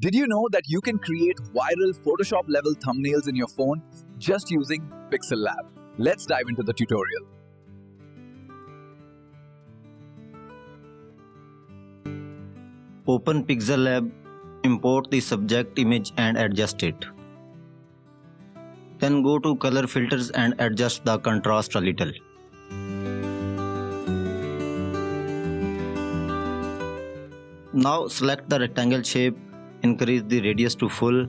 Did you know that you can create viral Photoshop level thumbnails in your phone just using Pixel Lab? Let's dive into the tutorial. Open Pixel Lab, import the subject image and adjust it. Then go to color filters and adjust the contrast a little. Now select the rectangle shape, increase the radius to full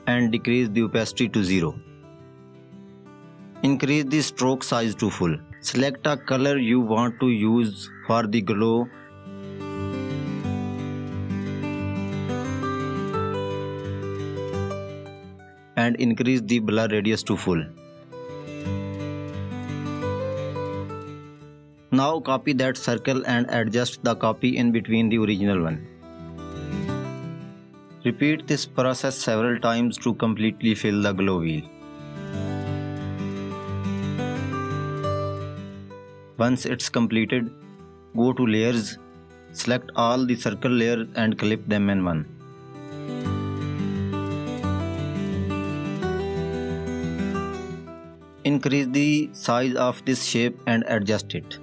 and decrease the opacity to 0. Increase the stroke size to full. Select a color you want to use for the glow. And increase the blur radius to full. Now copy that circle and adjust the copy in between the original one. Repeat this process several times to completely fill the glow wheel. Once it's completed, go to layers, select all the circle layers and clip them in one. Increase the size of this shape and adjust it.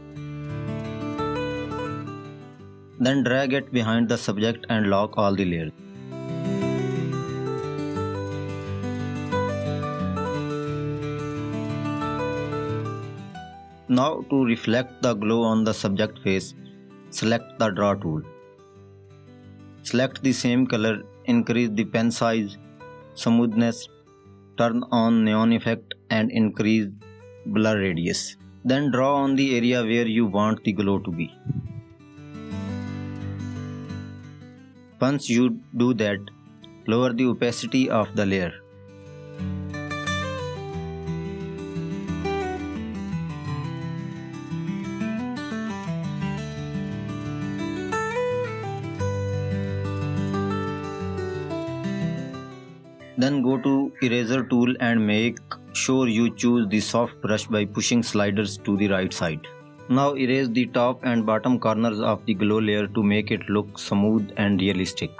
Then drag it behind the subject and lock all the layers. Now to reflect the glow on the subject face, select the draw tool. Select the same color, increase the pen size, smoothness, turn on neon effect and increase blur radius. Then draw on the area where you want the glow to be. Once you do that, lower the opacity of the layer. Then go to eraser tool and make sure you choose the soft brush by pushing sliders to the right side. Now erase the top and bottom corners of the glow layer to make it look smooth and realistic.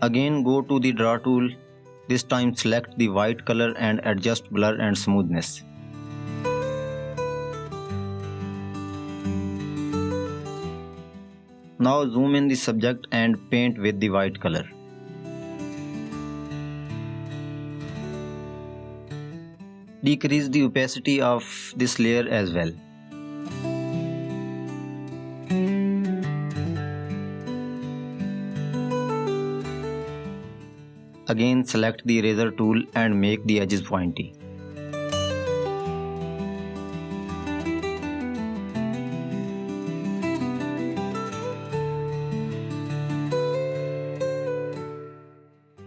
Again go to the draw tool. This time select the white color and adjust blur and smoothness. Now zoom in the subject and paint with the white color. Decrease the opacity of this layer as well. Again select the eraser tool and make the edges pointy.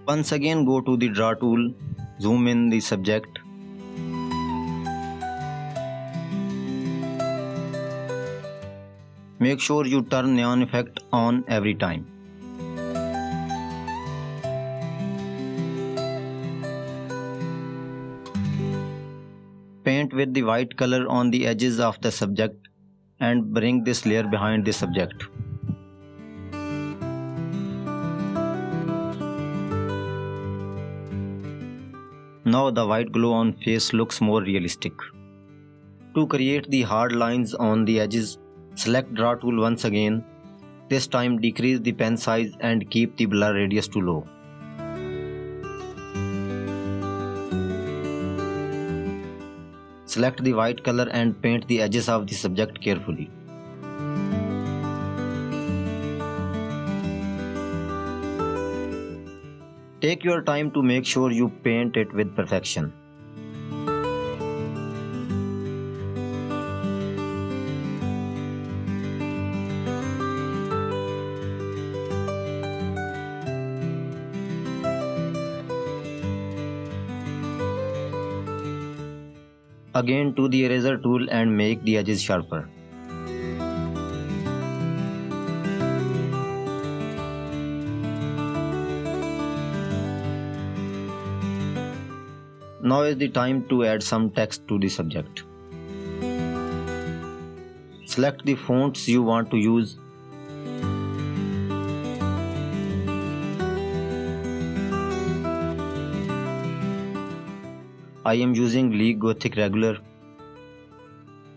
Once again go to the draw tool, zoom in the subject. Make sure you turn neon effect on every time. Paint with the white color on the edges of the subject and bring this layer behind the subject. Now the white glow on face looks more realistic. To create the hard lines on the edges, select draw tool once again. This time decrease the pen size and keep the blur radius to low. Select the white color and paint the edges of the subject carefully. Take your time to make sure you paint it with perfection. Again to the eraser tool and make the edges sharper. Now is the time to add some text to the subject. Select the fonts you want to use. I am using League Gothic Regular.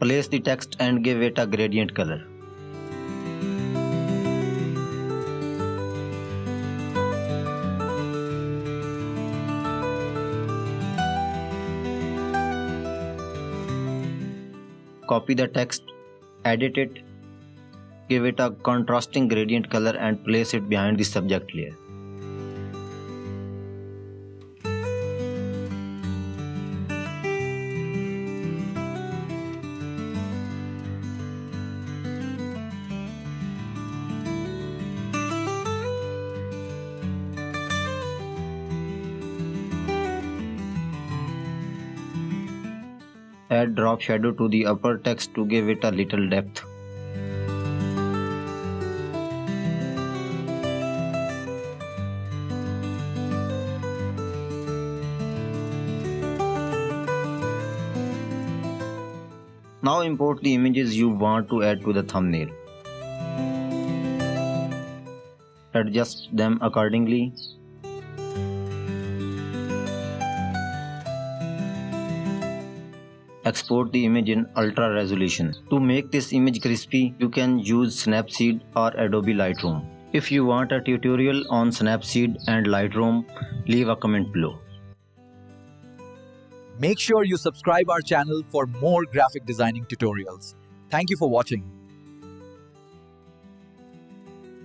Place the text and give it a gradient color. Copy the text, edit it, give it a contrasting gradient color and place it behind the subject layer. Add drop shadow to the upper text to give it a little depth. Now import the images you want to add to the thumbnail. Adjust them accordingly. Export the image in ultra resolution. To make this image crispy, you can use Snapseed or Adobe Lightroom. If you want a tutorial on Snapseed and Lightroom, leave a comment below. Make sure you subscribe our channel for more graphic designing tutorials. Thank you for watching.